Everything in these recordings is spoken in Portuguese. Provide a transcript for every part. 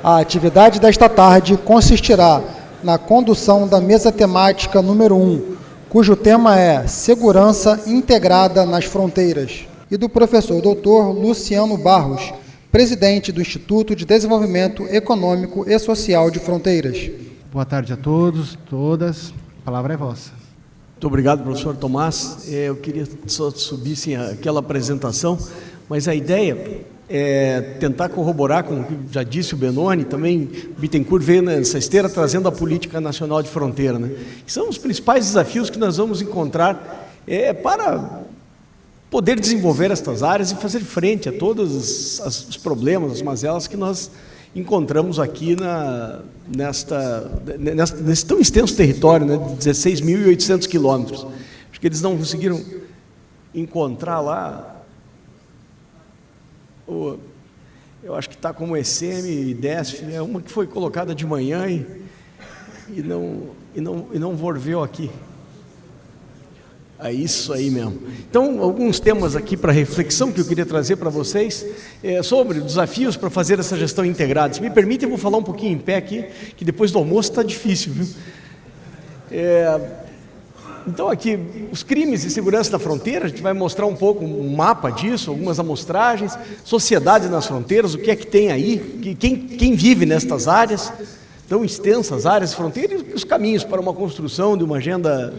A atividade desta tarde consistirá na condução da mesa temática número 1, cujo tema é Segurança Integrada nas Fronteiras, e do professor Dr. Luciano Barros, presidente do Instituto de Desenvolvimento Econômico e Social de Fronteiras. Boa tarde a todos, todas. A palavra é vossa. Muito obrigado, professor Tomás. Eu queria só subir sim, aquela apresentação, mas a ideia é tentar corroborar com o que já disse o Benoni, também Bittencourt veio nessa esteira trazendo a Política Nacional de Fronteira, né? Que são os principais desafios que nós vamos encontrar para poder desenvolver estas áreas e fazer frente a todos os problemas, as mazelas que nós encontramos aqui nesse tão extenso território, né, de 16.800 quilômetros. Acho que eles não conseguiram encontrar lá. Eu acho que está como ECM e DESF, é uma que foi colocada de manhã e não volveu aqui. É isso aí mesmo. Então, alguns temas aqui para reflexão que eu queria trazer para vocês sobre desafios para fazer essa gestão integrada. Se me permitem, eu vou falar um pouquinho em pé aqui, que depois do almoço está difícil, viu? Então, aqui, os crimes e segurança da fronteira, a gente vai mostrar um pouco um mapa disso, algumas amostragens, sociedade nas fronteiras, o que é que tem aí, quem vive nestas áreas, tão extensas áreas de fronteira, e os caminhos para uma construção de uma agenda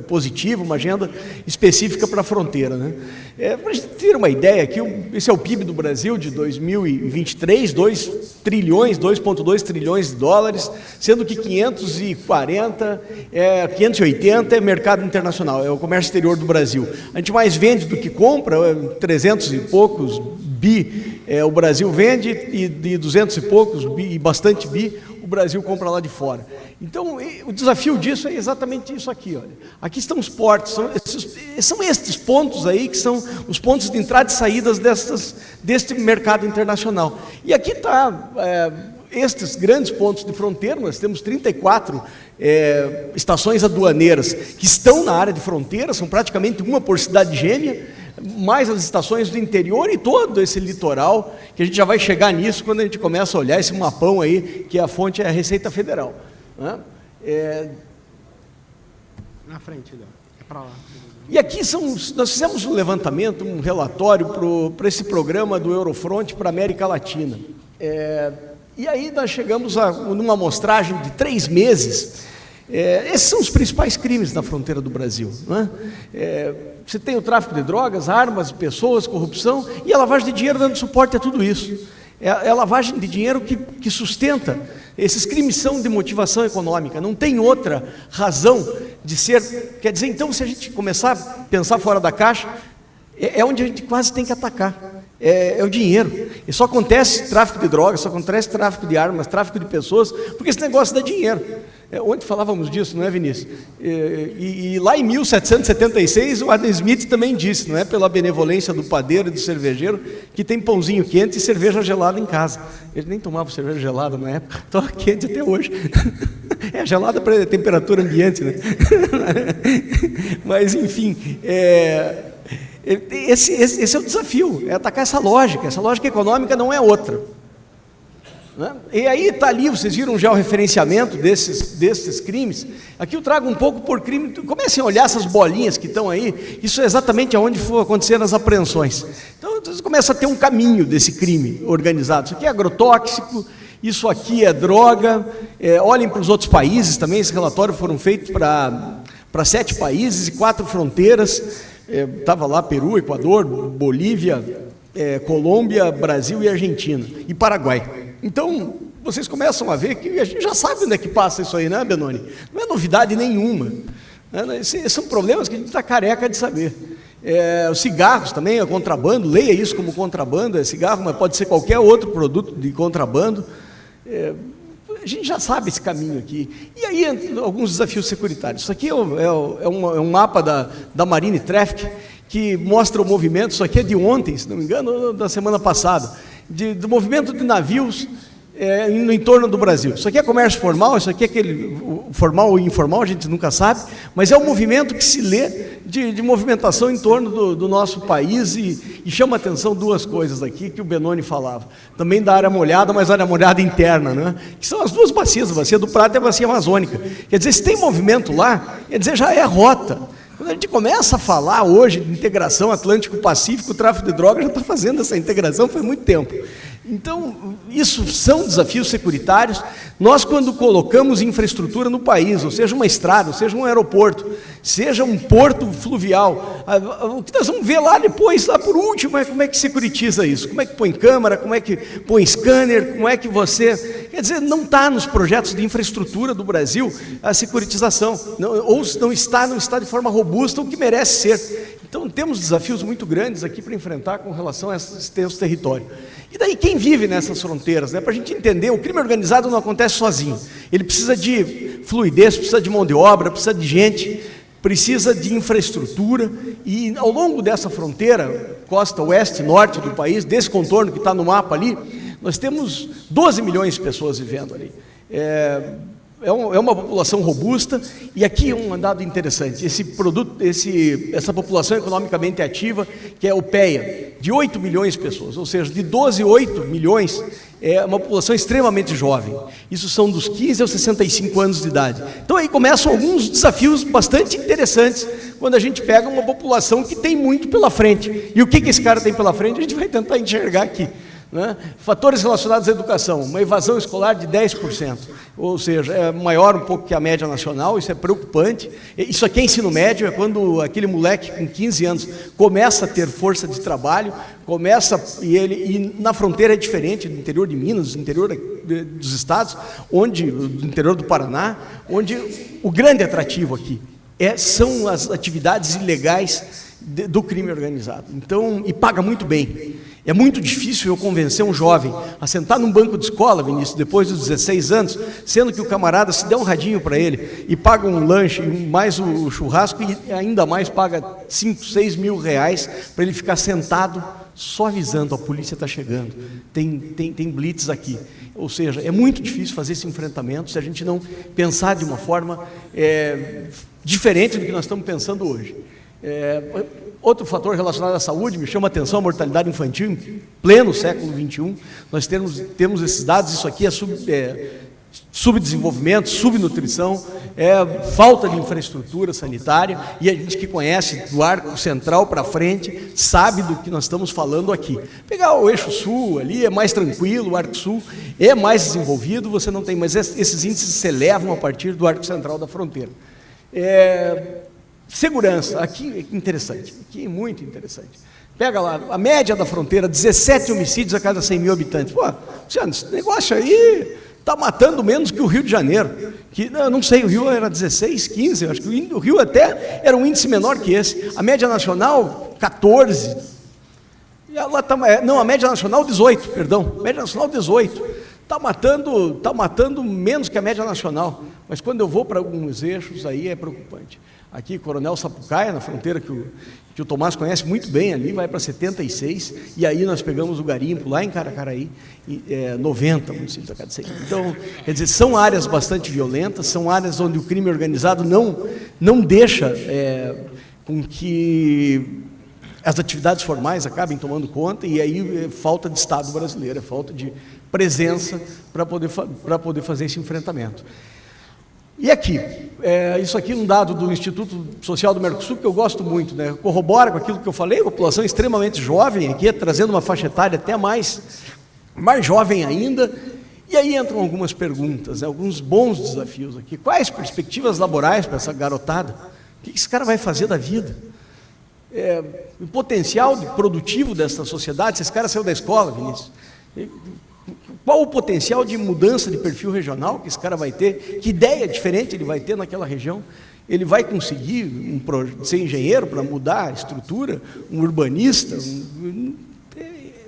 positiva, uma agenda específica para a fronteira, né? Para a gente ter uma ideia aqui, esse é o PIB do Brasil de 2023, 2,2 trilhões de dólares, sendo que 580 é mercado internacional, é o comércio exterior do Brasil. A gente mais vende do que compra, 300 e poucos bi, o Brasil vende, e de 200 e poucos bi, e bastante bi, o Brasil compra lá de fora. Então, o desafio disso é exatamente isso aqui, olha. Aqui estão os portos, são estes pontos aí que são os pontos de entrada e saídas deste mercado internacional. E aqui está estes grandes pontos de fronteira, nós temos 34 estações aduaneiras que estão na área de fronteira, são praticamente uma por cidade gêmea, mais as estações do interior e todo esse litoral, que a gente já vai chegar nisso quando a gente começa a olhar esse mapão aí, que a fonte é a Receita Federal, né? Na frente, é para lá. E aqui nós fizemos um levantamento, um relatório para esse programa do Eurofront para a América Latina. E aí nós chegamos numa amostragem de 3 meses. Esses são os principais crimes na fronteira do Brasil, né? Você tem o tráfico de drogas, armas, pessoas, corrupção e a lavagem de dinheiro dando suporte a tudo isso. É a lavagem de dinheiro que sustenta. Esses crimes são de motivação econômica, não tem outra razão de ser. Quer dizer, então, se a gente começar a pensar fora da caixa, é onde a gente quase tem que atacar. É o dinheiro. E só acontece tráfico de drogas, só acontece tráfico de armas, tráfico de pessoas, porque esse negócio dá dinheiro. Ontem falávamos disso, não é, Vinícius? E lá em 1776, o Adam Smith também disse, não é pela benevolência do padeiro e do cervejeiro, que tem pãozinho quente e cerveja gelada em casa. Ele nem tomava cerveja gelada na época, estava quente até hoje. É gelada para temperatura ambiente, né? Mas, enfim, esse é o desafio, é atacar essa lógica econômica não é outra, né? E aí está ali, vocês viram já o referenciamento desses crimes. Aqui eu trago um pouco por crime. Comecem a olhar essas bolinhas que estão aí, isso é exatamente aonde for acontecer as apreensões. Então você começa a ter um caminho desse crime organizado. Isso aqui é agrotóxico, isso aqui é droga. Olhem para os outros países também, esse relatório foram feitos para 7 países e 4 fronteiras. Estava lá Peru, Equador, Bolívia, Colômbia, Brasil e Argentina, e Paraguai. Então, vocês começam a ver que a gente já sabe onde é que passa isso aí, né, Benoni? Não é novidade nenhuma, né? Esses são problemas que a gente está careca de saber. Os cigarros também, é contrabando, leia isso como contrabando, é cigarro, mas pode ser qualquer outro produto de contrabando. A gente já sabe esse caminho aqui. E aí, alguns desafios securitários. Isso aqui é um mapa da Marine Traffic, que mostra o movimento, isso aqui é de ontem, se não me engano, da semana passada, do movimento de navios no entorno do Brasil. Isso aqui é comércio formal, isso aqui é aquele formal ou informal, a gente nunca sabe, mas é um movimento que se lê de movimentação em torno do nosso país e chama atenção duas coisas aqui que o Benoni falava. Também da área molhada, mas área molhada interna, né? Que são as duas bacias, a bacia do Prata e a bacia amazônica. Quer dizer, se tem movimento lá, quer dizer, já é rota. Quando a gente começa a falar hoje de integração Atlântico-Pacífico, o tráfico de drogas já está fazendo essa integração faz muito tempo. Então, isso são desafios securitários. Nós, quando colocamos infraestrutura no país, ou seja, uma estrada, ou seja, um aeroporto, seja um porto fluvial, o que nós vamos ver lá depois, lá por último, é como é que securitiza isso, como é que põe câmera, como é que põe scanner, como é que você... Quer dizer, não está nos projetos de infraestrutura do Brasil a securitização, ou não está de forma robusta, o que merece ser. Então, temos desafios muito grandes aqui para enfrentar com relação a esse extenso território. E daí, quem vive nessas fronteiras, né? Para a gente entender, o crime organizado não acontece sozinho. Ele precisa de fluidez, precisa de mão de obra, precisa de gente, precisa de infraestrutura. E ao longo dessa fronteira, costa oeste e norte do país, desse contorno que está no mapa ali, nós temos 12 milhões de pessoas vivendo ali. É uma população robusta, e aqui um dado interessante, essa população economicamente ativa, que é o PEA, de 8 milhões de pessoas, ou seja, de 12 a 8 milhões, é uma população extremamente jovem. Isso são dos 15 aos 65 anos de idade. Então aí começam alguns desafios bastante interessantes, quando a gente pega uma população que tem muito pela frente. E o que esse cara tem pela frente, a gente vai tentar enxergar aqui. Né? Fatores relacionados à educação, uma evasão escolar de 10%, ou seja, é maior um pouco que a média nacional, isso é preocupante. Isso aqui é ensino médio, é quando aquele moleque com 15 anos começa a ter força de trabalho, e na fronteira é diferente, no interior de Minas, no interior dos estados, no interior do Paraná, onde o grande atrativo aqui são as atividades ilegais do crime organizado. Então, e paga muito bem. É muito difícil eu convencer um jovem a sentar num banco de escola, Vinícius, depois dos 16 anos, sendo que o camarada se der um radinho para ele e paga um lanche, mais o churrasco, e ainda mais paga 5, 6 mil reais para ele ficar sentado só avisando, a polícia está chegando, tem blitz aqui. Ou seja, é muito difícil fazer esse enfrentamento se a gente não pensar de uma forma diferente do que nós estamos pensando hoje. Outro fator relacionado à saúde, me chama a atenção a mortalidade infantil em pleno século XXI. Nós temos esses dados, isso aqui é subdesenvolvimento, subnutrição, falta de infraestrutura sanitária, e a gente que conhece do Arco Central para frente, sabe do que nós estamos falando aqui. Pegar o Eixo Sul ali é mais tranquilo, o Arco Sul é mais desenvolvido, você não tem, mas esses índices se elevam a partir do Arco Central da fronteira. Segurança, aqui é interessante, aqui é muito interessante. Pega lá, a média da fronteira, 17 homicídios a cada 100 mil habitantes. Pô, Luciano, esse negócio aí está matando menos que o Rio de Janeiro. Eu não sei, o Rio era 16, 15, eu acho que o Rio até era um índice menor que esse. A média nacional, 14. A média nacional, 18, perdão. Média nacional, 18. Está matando menos que a média nacional. Mas quando eu vou para alguns eixos, aí é preocupante. Aqui, Coronel Sapucaia, na fronteira que o Tomás conhece muito bem ali, vai para 76, e aí nós pegamos o garimpo lá em Caracaraí, 90 municípios a cada 100. Então, quer dizer, são áreas bastante violentas, são áreas onde o crime organizado não deixa com que as atividades formais acabem tomando conta, e aí falta de Estado brasileiro, falta de presença para poder fazer esse enfrentamento. E aqui, isso aqui é um dado do Instituto Social do Mercosul que eu gosto muito, né? Corrobora com aquilo que eu falei, a população extremamente jovem aqui, trazendo uma faixa etária até mais jovem ainda, e aí entram algumas perguntas, alguns bons desafios aqui. Quais perspectivas laborais para essa garotada? O que esse cara vai fazer da vida? O potencial produtivo dessa sociedade, se esse cara saiu da escola, Vinícius, qual o potencial de mudança de perfil regional que esse cara vai ter? Que ideia diferente ele vai ter naquela região? Ele vai conseguir ser engenheiro para mudar a estrutura? Um urbanista?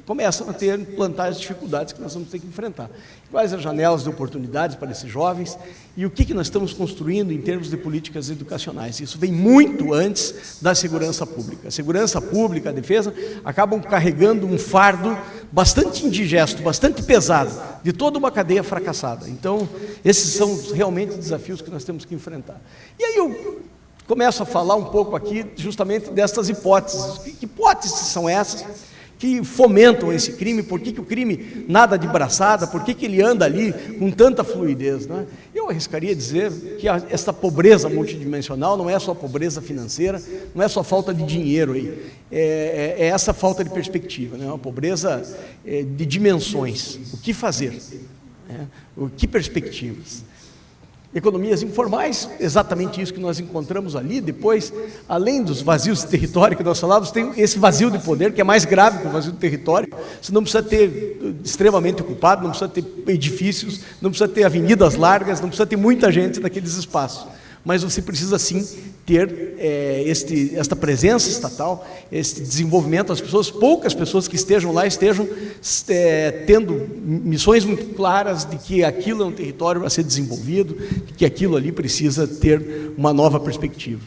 Começam a plantar as dificuldades que nós vamos ter que enfrentar. Quais as janelas de oportunidades para esses jovens e o que nós estamos construindo em termos de políticas educacionais? Isso vem muito antes da segurança pública. A segurança pública, a defesa, acabam carregando um fardo bastante indigesto, bastante pesado, de toda uma cadeia fracassada. Então, esses são realmente desafios que nós temos que enfrentar. E aí eu começo a falar um pouco aqui justamente dessas hipóteses. Que hipóteses são essas que fomentam esse crime? Por que o crime nada de braçada? Por que ele anda ali com tanta fluidez, né? Eu arriscaria dizer que essa pobreza multidimensional não é só pobreza financeira, não é só falta de dinheiro aí, é essa falta de perspectiva, né? Uma pobreza de dimensões. O que fazer? Né? Que perspectivas? Economias informais, exatamente isso que nós encontramos ali. Depois, além dos vazios de território que nós falávamos, tem esse vazio de poder, que é mais grave que o vazio de território. Você não precisa ter extremamente ocupado, não precisa ter edifícios, não precisa ter avenidas largas, não precisa ter muita gente naqueles espaços. Mas você precisa, sim, ter esta presença estatal, este desenvolvimento, as pessoas, poucas pessoas que estejam lá, estejam tendo missões muito claras de que aquilo é um território a ser desenvolvido, de que aquilo ali precisa ter uma nova perspectiva.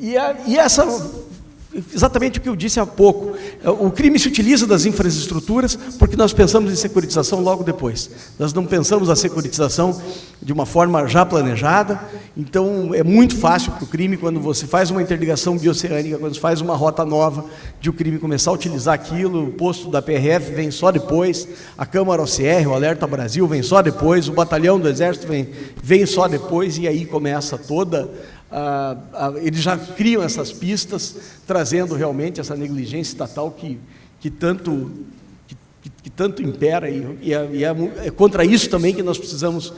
E essa... Exatamente o que eu disse há pouco, o crime se utiliza das infraestruturas porque nós pensamos em securitização logo depois. Nós não pensamos a securitização de uma forma já planejada, então é muito fácil para o crime, quando você faz uma interligação bioceânica, quando você faz uma rota nova, de o crime começar a utilizar aquilo. O posto da PRF vem só depois, a Câmara OCR, o Alerta Brasil, vem só depois, o batalhão do Exército vem só depois, e aí começa toda... eles já criam essas pistas, trazendo realmente essa negligência estatal que tanto impera, e é contra isso também que nós precisamos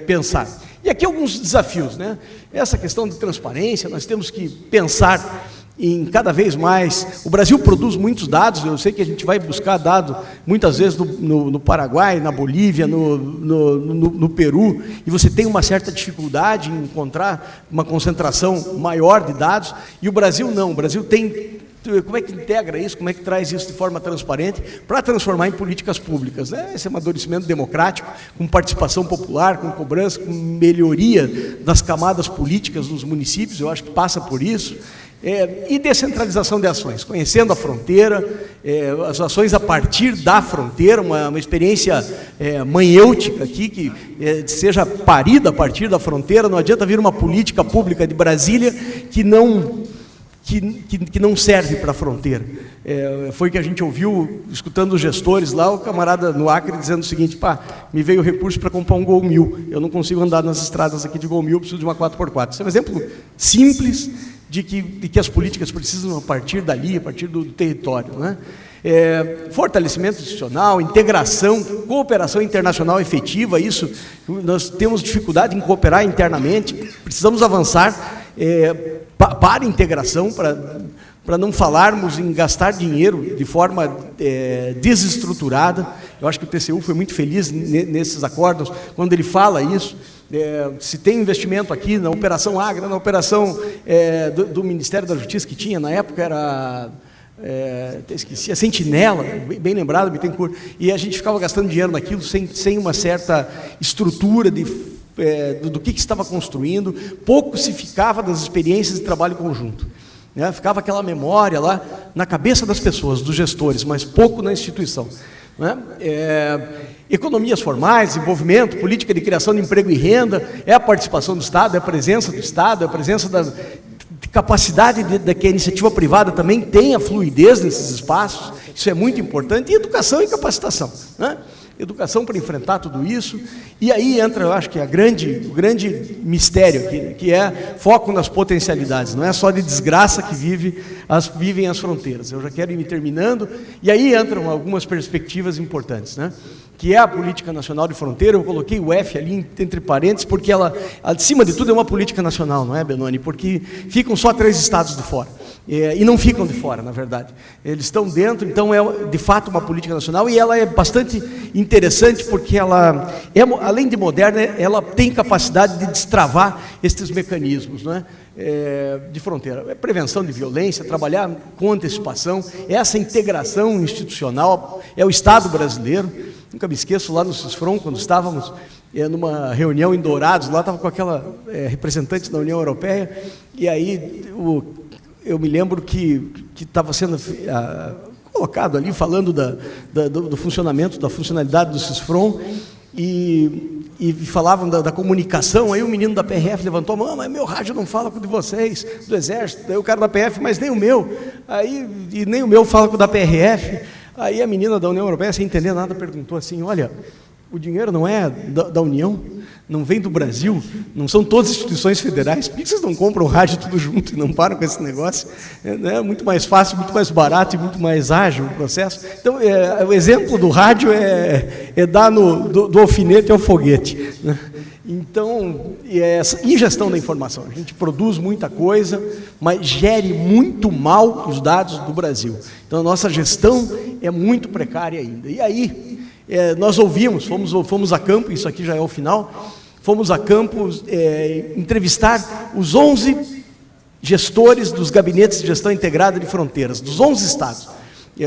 pensar. E aqui alguns desafios, né? Essa questão de transparência, nós temos que pensar em cada vez mais. O Brasil produz muitos dados, eu sei que a gente vai buscar dado muitas vezes no Paraguai, na Bolívia, no Peru, e você tem uma certa dificuldade em encontrar uma concentração maior de dados, e o Brasil não. O Brasil tem... Como é que integra isso, como é que traz isso de forma transparente para transformar em políticas públicas, né? Esse amadurecimento democrático, com participação popular, com cobrança, com melhoria das camadas políticas dos municípios, eu acho que passa por isso. E descentralização de ações, conhecendo a fronteira, as ações a partir da fronteira, uma experiência maiêutica aqui, que seja parida a partir da fronteira. Não adianta vir uma política pública de Brasília que não serve para a fronteira. Foi que a gente ouviu, escutando os gestores lá, o camarada no Acre dizendo o seguinte: me veio recurso para comprar um Gol 1000, eu não consigo andar nas estradas aqui de Gol 1000, preciso de uma 4x4. Isso é um exemplo simples de que as políticas precisam a partir dali, a partir do território, né? Fortalecimento institucional, integração, cooperação internacional efetiva. Isso, nós temos dificuldade em cooperar internamente, precisamos avançar para a integração, para não falarmos em gastar dinheiro de forma desestruturada. Eu acho que o TCU foi muito feliz nesses acordos, quando ele fala isso. Se tem investimento aqui na Operação Agra, na operação do Ministério da Justiça, que tinha na época, era... esqueci, a Sentinela, bem lembrado, Bittencourt, e a gente ficava gastando dinheiro naquilo sem uma certa estrutura do que estava construindo. Pouco se ficava das experiências de trabalho conjunto, né? Ficava aquela memória lá na cabeça das pessoas, dos gestores, mas pouco na instituição, né? Economias formais, desenvolvimento, política de criação de emprego e renda, a participação do Estado, a presença do Estado, a presença da capacidade de que a iniciativa privada também tenha fluidez nesses espaços. Isso é muito importante. E educação e capacitação, né? Educação para enfrentar tudo isso. E aí entra, eu acho que o grande mistério aqui, que é foco nas potencialidades. Não é só de desgraça que vivem as fronteiras. Eu já quero ir me terminando. E aí entram algumas perspectivas importantes, né? Que é a Política Nacional de Fronteira. Eu coloquei o F ali entre parênteses, porque ela, acima de tudo, é uma política nacional, não é, Benoni? Porque ficam só 3 estados de fora. E não ficam de fora, na verdade. Eles estão dentro, então é de fato uma política nacional, e ela é bastante interessante porque ela, além de moderna, ela tem capacidade de destravar esses mecanismos, não é? De fronteira. Prevenção de violência, trabalhar com antecipação, essa integração institucional, é o Estado brasileiro. Nunca me esqueço, lá no CISFRON, quando estávamos numa reunião em Dourados, lá estava com aquela representante da União Europeia, e aí eu me lembro que estava sendo colocado ali, falando do funcionamento, da funcionalidade do Sisfrom, e falavam da comunicação. Aí o menino da PRF levantou a mão: mas meu rádio não fala com o de vocês, do Exército. Daí o cara da PRF: mas nem o meu. E nem o meu fala com o da PRF. Aí a menina da União Europeia, sem entender nada, perguntou assim: olha, o dinheiro não é da União, não vem do Brasil, não são todas instituições federais, por que vocês não compram rádio tudo junto e não param com esse negócio? É muito mais fácil, muito mais barato e muito mais ágil o processo. Então, o exemplo do rádio é dar do alfinete ao foguete, né? Então, essa ingestão da informação, a gente produz muita coisa, mas gere muito mal os dados do Brasil. Então, a nossa gestão é muito precária ainda. E aí, nós ouvimos, fomos a campo, isso aqui já é o final, fomos a campo entrevistar os 11 gestores dos gabinetes de gestão integrada de fronteiras, dos 11 estados.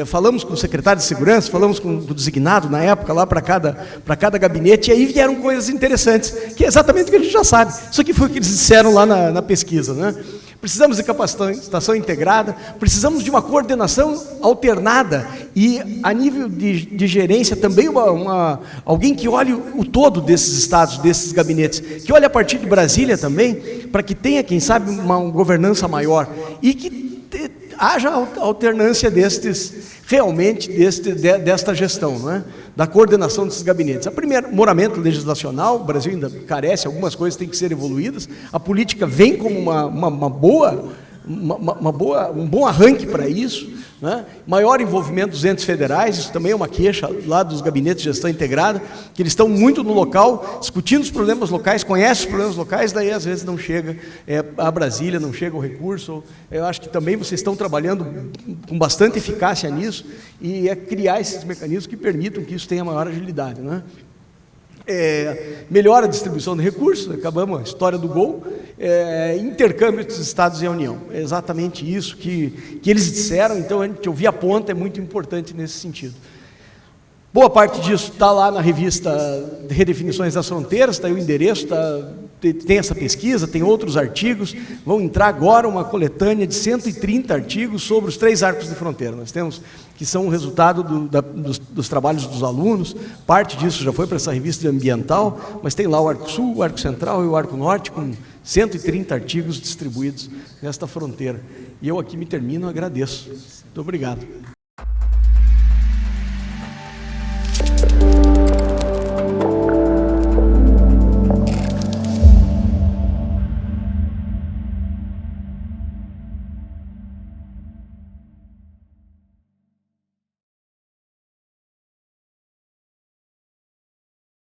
Falamos com o secretário de segurança, falamos com o designado na época lá para cada gabinete, e aí vieram coisas interessantes, que é exatamente o que a gente já sabe. Isso aqui foi o que eles disseram lá na pesquisa, né? Precisamos de capacitação integrada, precisamos de uma coordenação alternada e, a nível de gerência, também alguém que olhe o todo desses estados, desses gabinetes, que olhe a partir de Brasília também, para que tenha, quem sabe, uma governança maior e que haja alternância desta gestão, não é? Da coordenação desses gabinetes. Aprimoramento legislacional, o Brasil ainda carece, algumas coisas têm que ser evoluídas, a política vem como um bom arranque para isso, né? Maior envolvimento dos entes federais, isso também é uma queixa lá dos gabinetes de gestão integrada, que eles estão muito no local, discutindo os problemas locais, conhecem os problemas locais, daí às vezes não chega a Brasília, não chega o recurso. Eu acho que também vocês estão trabalhando com bastante eficácia nisso, e criar esses mecanismos que permitam que isso tenha maior agilidade, né? Melhora a distribuição de recursos, acabamos a história do gol, intercâmbio entre os estados e a União. É exatamente isso que eles disseram, então a gente ouvir a ponta é muito importante nesse sentido. Boa parte disso está lá na revista Redefinições das Fronteiras, está aí o endereço, tem essa pesquisa, tem outros artigos, vão entrar agora uma coletânea de 130 artigos sobre os 3 arcos de fronteira. Nós temos que são o resultado dos trabalhos dos alunos, parte disso já foi para essa revista ambiental, mas tem lá o Arco Sul, o Arco Central e o Arco Norte, com 130 artigos distribuídos nesta fronteira. E eu aqui me termino, agradeço. Muito obrigado.